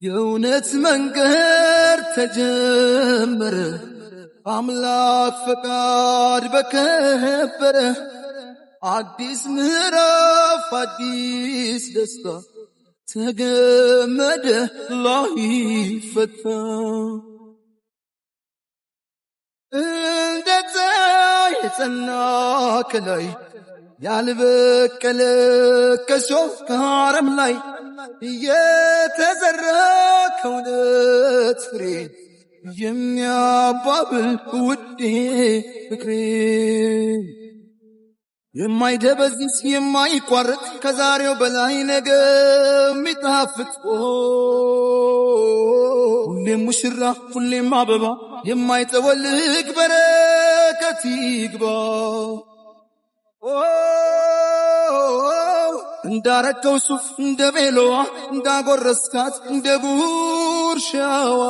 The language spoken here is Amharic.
የእውነት መንገድ ተጀመረ አምላክ ፈቃድ በከበረ አዲስ ምዕራፍ አዲስ ደስታ ተገመደ ላይፈታ እንደ ፀሐይ የጸና ከላይ ያልበቀለ ከሾህ ከአረም ላይ የተዘራ ከእውነት ፍሬ የሚያባብል ውዴ ፍቅሬ የማይደበዝዝ የማይቋረጥ ከዛሬው በላይ ነገ የሚጣፍጥ ሁሌም ሙሽራ ሁሌም አበባ የማይጠወልግ በረከት ይግባ እንዳረከው ሱፍ እንደ ቤሎዋ እንዳጎረስካት እንደ ጉርሻዋ